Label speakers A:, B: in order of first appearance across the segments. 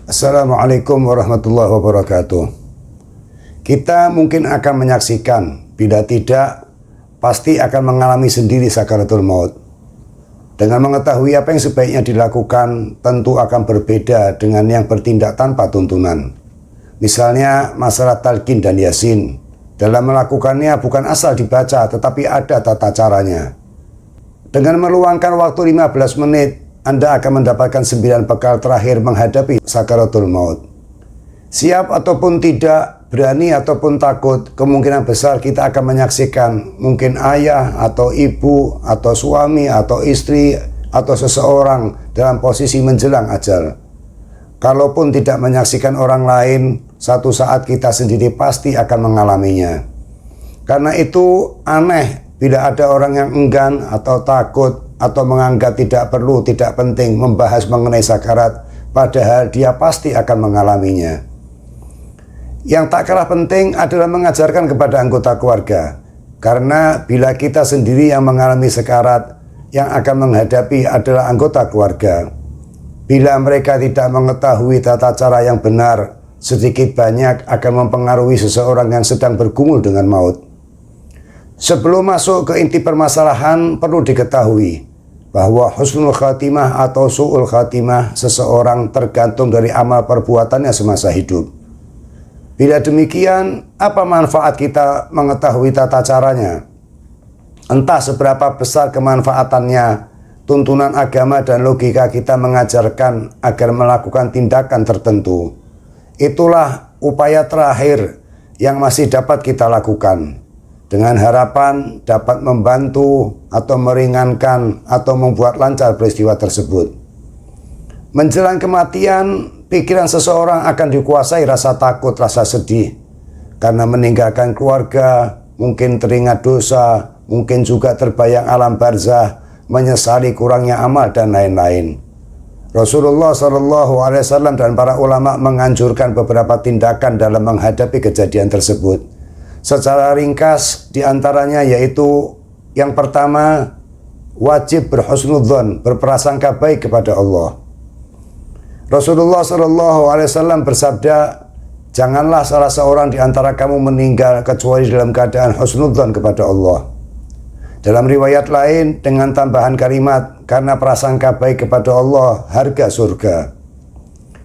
A: Assalamualaikum warahmatullahi wabarakatuh. Kita mungkin akan menyaksikan, bila tidak, pasti akan mengalami sendiri sakaratul maut. Dengan mengetahui apa yang sebaiknya dilakukan, tentu akan berbeda dengan yang bertindak tanpa tuntunan. Misalnya masalah talqin dan yasin. Dalam melakukannya bukan asal dibaca, tetapi ada tata caranya. Dengan meluangkan waktu 15 menit, Anda akan mendapatkan 9 bekal terakhir menghadapi sakaratul maut. Siap ataupun tidak, berani ataupun takut, kemungkinan besar kita akan menyaksikan mungkin ayah atau ibu atau suami atau istri atau seseorang dalam posisi menjelang ajal. Kalaupun tidak menyaksikan orang lain, satu saat kita sendiri pasti akan mengalaminya. Karena itu aneh bila ada orang yang enggan atau takut atau menganggap tidak perlu, tidak penting membahas mengenai sakarat, padahal dia pasti akan mengalaminya. Yang tak kalah penting adalah mengajarkan kepada anggota keluarga, karena bila kita sendiri yang mengalami sakarat, yang akan menghadapi adalah anggota keluarga. Bila mereka tidak mengetahui tata cara yang benar, sedikit banyak akan mempengaruhi seseorang yang sedang bergumul dengan maut. Sebelum masuk ke inti permasalahan, perlu diketahui bahwa husnul khatimah atau su'ul khatimah seseorang tergantung dari amal perbuatannya semasa hidup. Bila demikian, apa manfaat kita mengetahui tata caranya? Entah seberapa besar kemanfaatannya, tuntunan agama dan logika kita mengajarkan agar melakukan tindakan tertentu. Itulah upaya terakhir yang masih dapat kita lakukan, dengan harapan dapat membantu atau meringankan atau membuat lancar peristiwa tersebut. Menjelang kematian, pikiran seseorang akan dikuasai rasa takut, rasa sedih, karena meninggalkan keluarga, mungkin teringat dosa, mungkin juga terbayang alam barzah, menyesali kurangnya amal dan lain-lain. Rasulullah SAW dan para ulama menganjurkan beberapa tindakan dalam menghadapi kejadian tersebut. Secara ringkas diantaranya yaitu yang pertama, wajib berhusnudzon, berprasangka baik kepada Allah. Rasulullah SAW bersabda, janganlah salah seorang di antara kamu meninggal kecuali dalam keadaan husnudzon kepada Allah. Dalam riwayat lain dengan tambahan kalimat, karena prasangka baik kepada Allah, harga surga.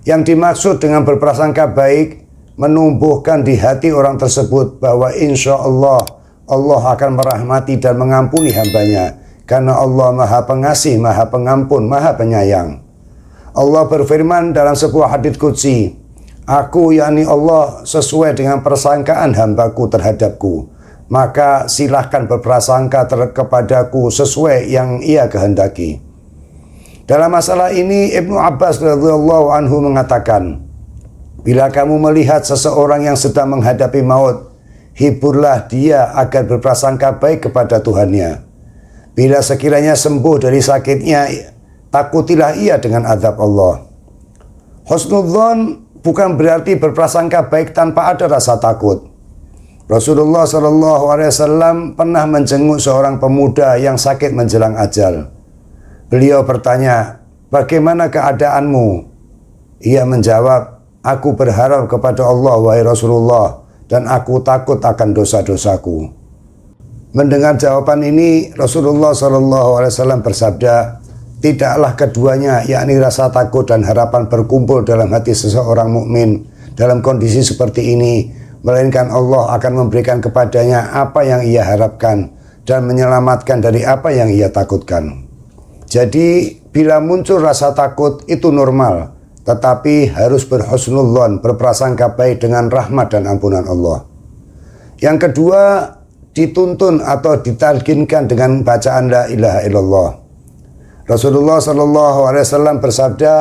A: Yang dimaksud dengan berprasangka baik, menumbuhkan di hati orang tersebut bahwa insya Allah, Allah akan merahmati dan mengampuni hambanya, karena Allah Maha Pengasih, Maha Pengampun, Maha Penyayang. Allah berfirman dalam sebuah hadits qudsi, aku yakni Allah sesuai dengan persangkaan hambaku terhadapku, maka silahkan berprasangka kepadaku sesuai yang ia kehendaki. Dalam masalah ini Ibnu Abbas radhiyallahu anhu mengatakan, bila kamu melihat seseorang yang sedang menghadapi maut, hiburlah dia agar berprasangka baik kepada Tuhannya. Bila sekiranya sembuh dari sakitnya, takutilah ia dengan azab Allah. Husnudzon bukan berarti berprasangka baik tanpa ada rasa takut. Rasulullah SAW pernah menjenguk seorang pemuda yang sakit menjelang ajal. Beliau bertanya, bagaimana keadaanmu? Ia menjawab, aku berharap kepada Allah, wahai Rasulullah, dan aku takut akan dosa-dosaku. Mendengar jawaban ini, Rasulullah SAW bersabda, tidaklah keduanya, yakni rasa takut dan harapan berkumpul dalam hati seseorang mukmin dalam kondisi seperti ini, melainkan Allah akan memberikan kepadanya apa yang ia harapkan dan menyelamatkan dari apa yang ia takutkan. Jadi, bila muncul rasa takut itu normal, tetapi harus berhusnudzon, berprasangka baik dengan rahmat dan ampunan Allah. Yang kedua, dituntun atau ditalqinkan dengan bacaan la ilaha illallah. Rasulullah SAW bersabda,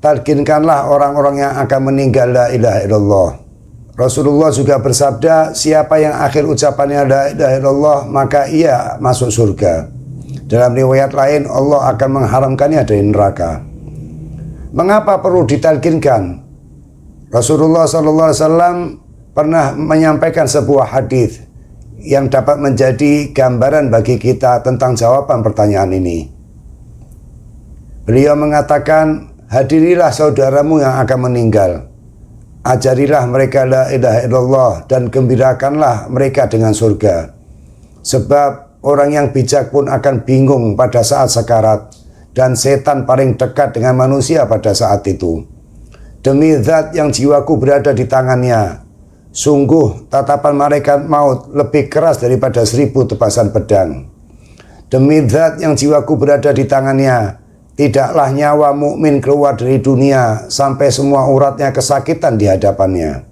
A: talqinkanlah orang-orang yang akan meninggal la ilaha illallah. Rasulullah juga bersabda, siapa yang akhir ucapannya la ilaha illallah, maka ia masuk surga. Dalam riwayat lain, Allah akan mengharamkannya dari neraka. Mengapa perlu ditalqinkan? Rasulullah SAW pernah menyampaikan sebuah hadis yang dapat menjadi gambaran bagi kita tentang jawaban pertanyaan ini. Beliau mengatakan, hadirilah saudaramu yang akan meninggal. Ajarilah mereka la ilaha illallah dan gembirakanlah mereka dengan surga. Sebab orang yang bijak pun akan bingung pada saat sekarat, dan setan paling dekat dengan manusia pada saat itu. Demi zat yang jiwaku berada di tangannya, sungguh tatapan malaikat maut lebih keras daripada 1000 tebasan pedang. Demi zat yang jiwaku berada di tangannya, tidaklah nyawa mukmin keluar dari dunia sampai semua uratnya kesakitan di hadapannya.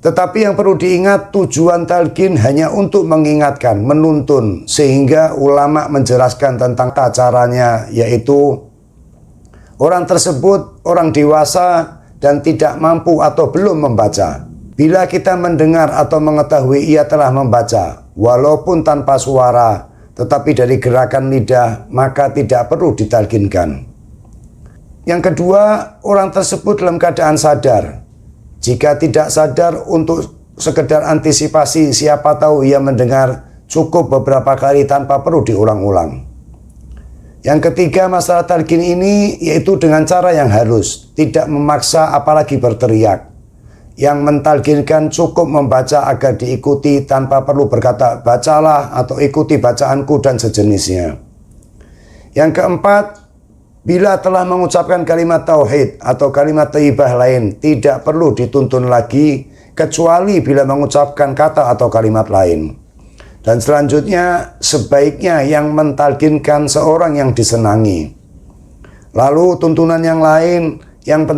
A: Tetapi yang perlu diingat, tujuan talqin hanya untuk mengingatkan, menuntun, sehingga ulama menjelaskan tentang caranya, yaitu orang tersebut orang dewasa dan tidak mampu atau belum membaca. Bila kita mendengar atau mengetahui ia telah membaca, walaupun tanpa suara, tetapi dari gerakan lidah, maka tidak perlu ditalqinkan. Yang kedua, orang tersebut dalam keadaan sadar. Jika tidak sadar, untuk sekedar antisipasi, siapa tahu ia mendengar, cukup beberapa kali tanpa perlu diulang-ulang. Yang ketiga, masalah talqin ini yaitu dengan cara yang halus, tidak memaksa apalagi berteriak. Yang mentalqinkan cukup membaca agar diikuti tanpa perlu berkata bacalah atau ikuti bacaanku dan sejenisnya. Yang keempat, bila telah mengucapkan kalimat tauhid atau kalimat thayyibah lain, tidak perlu dituntun lagi kecuali bila mengucapkan kata atau kalimat lain. Dan selanjutnya, sebaiknya yang mentalqinkan seorang yang disenangi. Lalu tuntunan yang lain, yang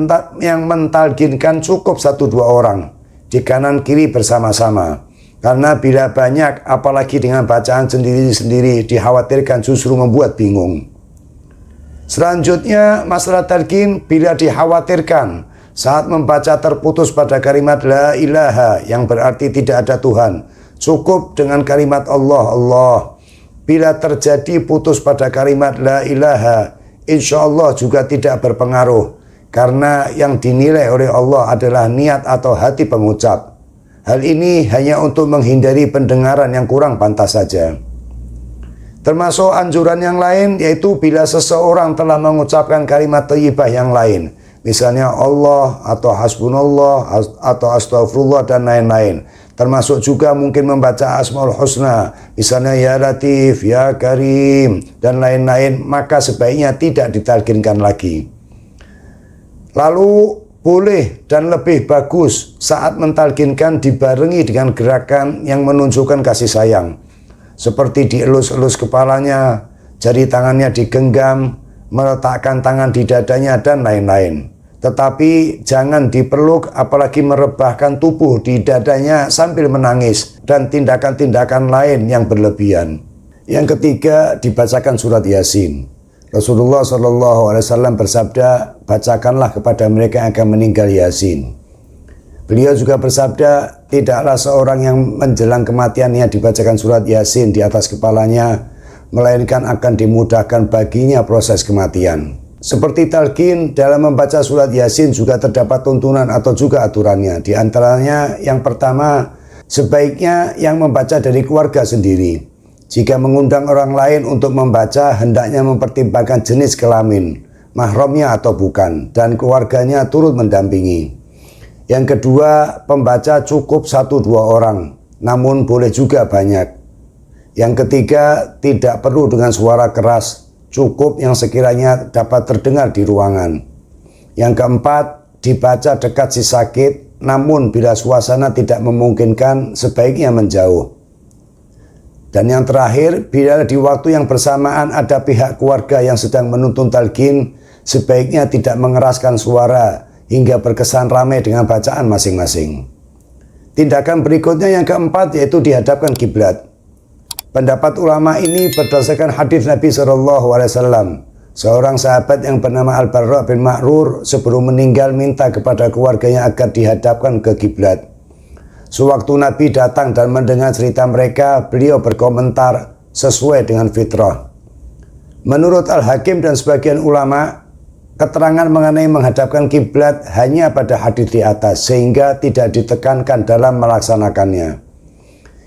A: mentalqinkan cukup 1-2 orang di kanan kiri bersama-sama. Karena bila banyak, apalagi dengan bacaan sendiri-sendiri, dikhawatirkan justru membuat bingung. Selanjutnya, masalah talqin bila dikhawatirkan saat membaca terputus pada kalimat la ilaha yang berarti tidak ada Tuhan, cukup dengan kalimat Allah, Allah. Bila terjadi putus pada kalimat la ilaha, insya Allah juga tidak berpengaruh, karena yang dinilai oleh Allah adalah niat atau hati pengucap. Hal ini hanya untuk menghindari pendengaran yang kurang pantas saja. Termasuk anjuran yang lain, yaitu bila seseorang telah mengucapkan kalimat thayyibah yang lain, misalnya Allah atau hasbunallah atau astagfirullah dan lain-lain. Termasuk juga mungkin membaca Asmaul Husna, misalnya ya Latif, ya Karim, dan lain-lain, maka sebaiknya tidak ditalqinkan lagi. Lalu boleh dan lebih bagus saat mentalqinkan dibarengi dengan gerakan yang menunjukkan kasih sayang. Seperti dielus-elus kepalanya, jari tangannya digenggam, meletakkan tangan di dadanya, dan lain-lain. Tetapi jangan dipeluk apalagi merebahkan tubuh di dadanya sambil menangis, dan tindakan-tindakan lain yang berlebihan. Yang ketiga, dibacakan surat Yasin. Rasulullah SAW bersabda, bacakanlah kepada mereka yang akan meninggal Yasin. Beliau juga bersabda, tidaklah seorang yang menjelang kematiannya dibacakan surat Yasin di atas kepalanya, melainkan akan dimudahkan baginya proses kematian. Seperti talqin, dalam membaca surat Yasin juga terdapat tuntunan atau juga aturannya. Di antaranya yang pertama, sebaiknya yang membaca dari keluarga sendiri. Jika mengundang orang lain untuk membaca, hendaknya mempertimbangkan jenis kelamin, mahramnya atau bukan, dan keluarganya turut mendampingi. Yang kedua, pembaca cukup 1-2 orang, namun boleh juga banyak. Yang ketiga, tidak perlu dengan suara keras, cukup yang sekiranya dapat terdengar di ruangan. Yang keempat, dibaca dekat si sakit, namun bila suasana tidak memungkinkan, sebaiknya menjauh. Dan yang terakhir, bila di waktu yang bersamaan ada pihak keluarga yang sedang menuntun talqin, sebaiknya tidak mengeraskan suara hingga berkesan ramai dengan bacaan masing-masing. Tindakan berikutnya yang keempat, yaitu dihadapkan kiblat. Pendapat ulama ini berdasarkan hadis Nabi SAW. Seorang sahabat yang bernama Al-Barra bin Ma'rur sebelum meninggal minta kepada keluarganya agar dihadapkan ke kiblat. Sewaktu Nabi datang dan mendengar cerita mereka, beliau berkomentar sesuai dengan fitrah. Menurut Al-Hakim dan sebagian ulama, keterangan mengenai menghadapkan kiblat hanya pada hadis di atas, sehingga tidak ditekankan dalam melaksanakannya.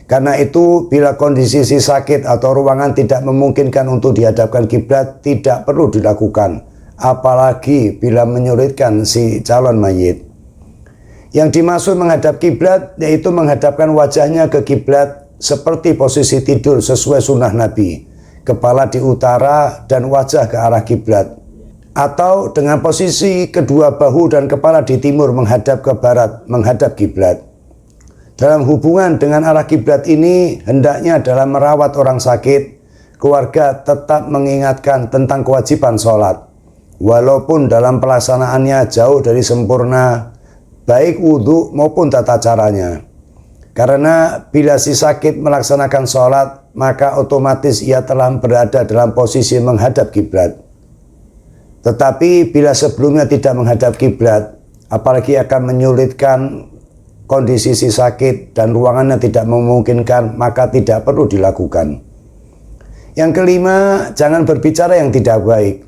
A: Karena itu, bila kondisi si sakit atau ruangan tidak memungkinkan untuk dihadapkan kiblat, tidak perlu dilakukan, apalagi bila menyulitkan si calon mayit. Yang dimaksud menghadap kiblat yaitu menghadapkan wajahnya ke kiblat seperti posisi tidur sesuai sunnah Nabi, kepala di utara dan wajah ke arah kiblat, atau dengan posisi kedua bahu dan kepala di timur menghadap ke barat, menghadap kiblat. Dalam hubungan dengan arah kiblat ini, hendaknya dalam merawat orang sakit, keluarga tetap mengingatkan tentang kewajiban sholat, walaupun dalam pelaksanaannya jauh dari sempurna, baik wudhu maupun tata caranya. Karena bila si sakit melaksanakan sholat, maka otomatis ia telah berada dalam posisi menghadap kiblat. Tetapi bila sebelumnya tidak menghadap kiblat, apalagi akan menyulitkan kondisi si sakit dan ruangannya tidak memungkinkan, maka tidak perlu dilakukan. Yang kelima, jangan berbicara yang tidak baik.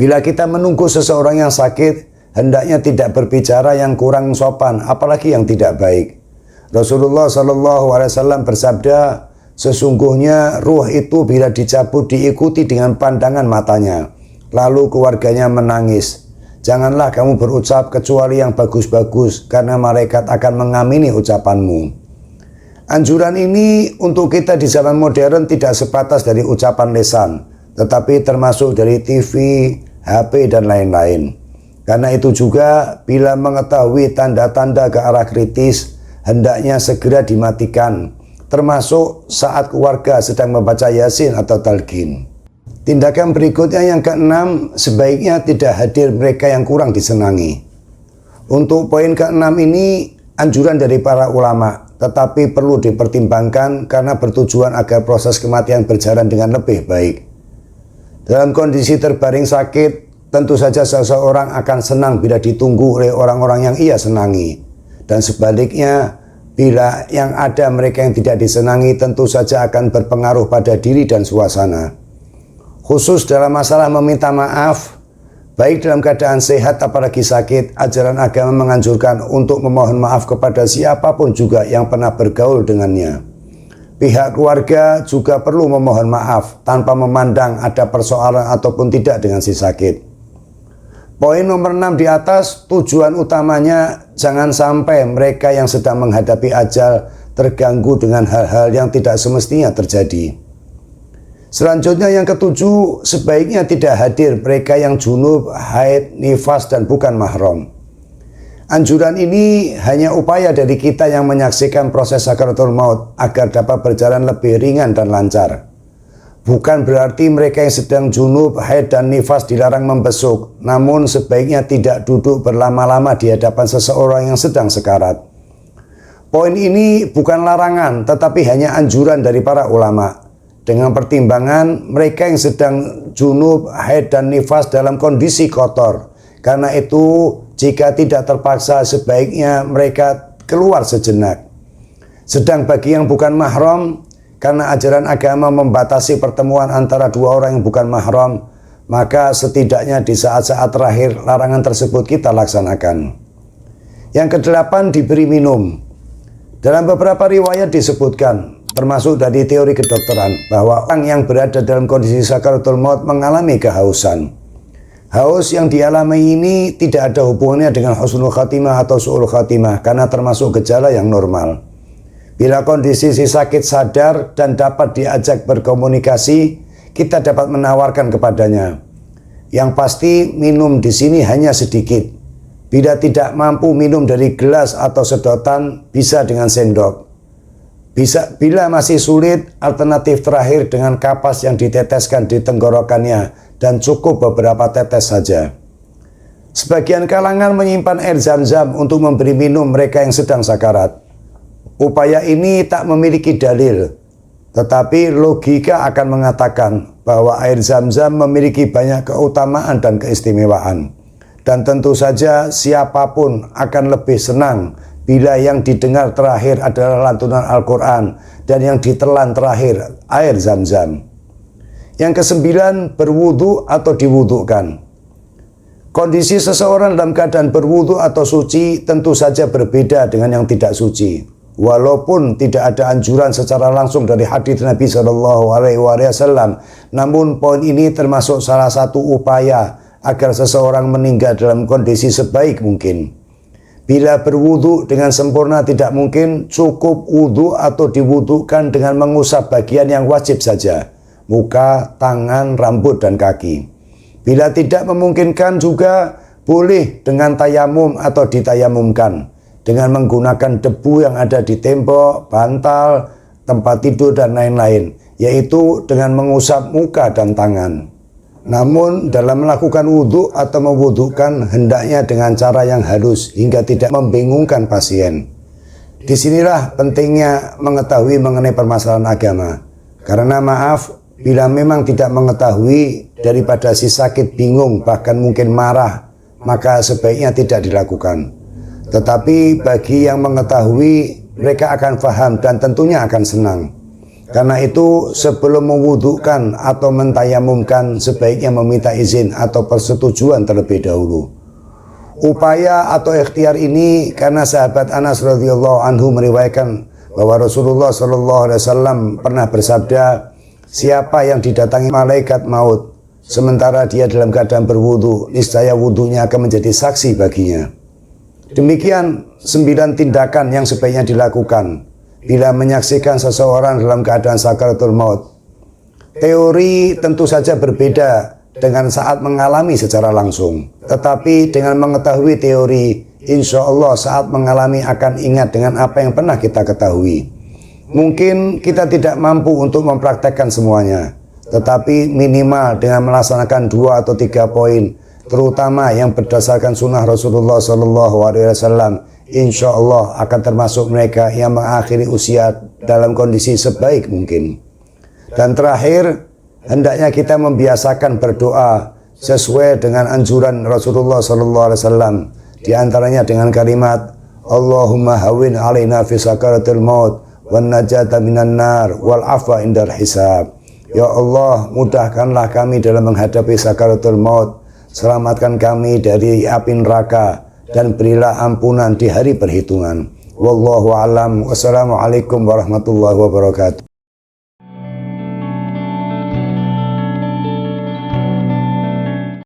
A: Bila kita menunggu seseorang yang sakit, hendaknya tidak berbicara yang kurang sopan, apalagi yang tidak baik. Rasulullah SAW bersabda, sesungguhnya ruh itu bila dicabut diikuti dengan pandangan matanya, lalu keluarganya menangis. Janganlah kamu berucap kecuali yang bagus-bagus, karena malaikat akan mengamini ucapanmu. Anjuran ini untuk kita di zaman modern tidak sebatas dari ucapan lisan, tetapi termasuk dari TV, HP, dan lain-lain. Karena itu juga bila mengetahui tanda-tanda ke arah kritis, hendaknya segera dimatikan, termasuk saat keluarga sedang membaca Yasin atau talqin. Tindakan berikutnya yang keenam, sebaiknya tidak hadir mereka yang kurang disenangi. Untuk poin keenam ini anjuran dari para ulama, tetapi perlu dipertimbangkan karena bertujuan agar proses kematian berjalan dengan lebih baik. Dalam kondisi terbaring sakit, tentu saja seseorang akan senang bila ditunggu oleh orang-orang yang ia senangi. Dan sebaliknya, bila yang ada mereka yang tidak disenangi tentu saja akan berpengaruh pada diri dan suasana. Khusus dalam masalah meminta maaf, baik dalam keadaan sehat apalagi sakit, ajaran agama menganjurkan untuk memohon maaf kepada siapapun juga yang pernah bergaul dengannya. Pihak keluarga juga perlu memohon maaf tanpa memandang ada persoalan ataupun tidak dengan si sakit. Poin nomor 6 di atas, tujuan utamanya jangan sampai mereka yang sedang menghadapi ajal terganggu dengan hal-hal yang tidak semestinya terjadi. Selanjutnya yang ketujuh, sebaiknya tidak hadir mereka yang junub, haid, nifas, dan bukan mahram. Anjuran ini hanya upaya dari kita yang menyaksikan proses sakaratul maut agar dapat berjalan lebih ringan dan lancar. Bukan berarti mereka yang sedang junub, haid, dan nifas dilarang membesuk, namun sebaiknya tidak duduk berlama-lama di hadapan seseorang yang sedang sekarat. Poin ini bukan larangan, tetapi hanya anjuran dari para ulama. Dengan pertimbangan mereka yang sedang junub, haid, dan nifas dalam kondisi kotor. Karena itu, jika tidak terpaksa, sebaiknya mereka keluar sejenak. Sedang bagi yang bukan mahram, karena ajaran agama membatasi pertemuan antara dua orang yang bukan mahram, maka setidaknya di saat-saat terakhir larangan tersebut kita laksanakan. Yang kedelapan, diberi minum. Dalam beberapa riwayat disebutkan, termasuk dari teori kedokteran, bahwa orang yang berada dalam kondisi sakaratul maut mengalami kehausan. Haus yang dialami ini tidak ada hubungannya dengan husnul khatimah atau su'ul khatimah, karena termasuk gejala yang normal. Bila kondisi si sakit sadar dan dapat diajak berkomunikasi, kita dapat menawarkan kepadanya. Yang pasti minum di sini hanya sedikit. Bila tidak mampu minum dari gelas atau sedotan, bisa dengan sendok. Bila masih sulit, alternatif terakhir dengan kapas yang diteteskan di tenggorokannya dan cukup beberapa tetes saja. Sebagian kalangan menyimpan air zam-zam untuk memberi minum mereka yang sedang sakarat. Upaya ini tak memiliki dalil, tetapi logika akan mengatakan bahwa air zam-zam memiliki banyak keutamaan dan keistimewaan. Dan tentu saja siapapun akan lebih senang bila yang didengar terakhir adalah lantunan Al-Quran dan yang ditelan terakhir air zam-zam. Yang kesembilan, berwudu atau diwudukan. Kondisi seseorang dalam keadaan berwudu atau suci tentu saja berbeda dengan yang tidak suci. Walaupun tidak ada anjuran secara langsung dari hadits Nabi SAW, namun poin ini termasuk salah satu upaya agar seseorang meninggal dalam kondisi sebaik mungkin. Bila berwudu dengan sempurna tidak mungkin, cukup wudu atau diwudukan dengan mengusap bagian yang wajib saja, muka, tangan, rambut, dan kaki. Bila tidak memungkinkan juga boleh dengan tayamum atau ditayamumkan dengan menggunakan debu yang ada di tembok, bantal, tempat tidur, dan lain-lain, yaitu dengan mengusap muka dan tangan. Namun dalam melakukan wudhu atau mewudhukan hendaknya dengan cara yang halus hingga tidak membingungkan pasien. Disinilah pentingnya mengetahui mengenai permasalahan agama. Karena maaf, bila memang tidak mengetahui, daripada si sakit bingung bahkan mungkin marah, maka sebaiknya tidak dilakukan. Tetapi bagi yang mengetahui, mereka akan paham dan tentunya akan senang. Karena itu sebelum mewudhukan atau mentayamumkan sebaiknya meminta izin atau persetujuan terlebih dahulu. Upaya atau ikhtiar ini karena sahabat Anas radhiyallahu anhu meriwayatkan bahwa Rasulullah sallallahu alaihi wasallam pernah bersabda, siapa yang didatangi malaikat maut sementara dia dalam keadaan berwudu, niscaya wudunya akan menjadi saksi baginya. Demikian 9 tindakan yang sebaiknya dilakukan bila menyaksikan seseorang dalam keadaan sakaratul maut. Teori tentu saja berbeda dengan saat mengalami secara langsung. Tetapi dengan mengetahui teori, insya Allah saat mengalami akan ingat dengan apa yang pernah kita ketahui. Mungkin kita tidak mampu untuk mempraktekkan semuanya, tetapi minimal dengan melaksanakan 2 atau 3 poin, terutama yang berdasarkan sunnah Rasulullah SAW, insya Allah akan termasuk mereka yang mengakhiri usia dalam kondisi sebaik mungkin. Dan terakhir, hendaknya kita membiasakan berdoa sesuai dengan anjuran Rasulullah SAW. Di antaranya dengan kalimat, Allahumma hawin alaina fi sakaratil maut, wan najata minan nar, wal afwa indal hisab. Ya Allah, mudahkanlah kami dalam menghadapi sakaratul maut, selamatkan kami dari api neraka, dan berilah ampunan di hari perhitungan. Wallahu alam. Wassalamualaikum warahmatullahi wabarakatuh.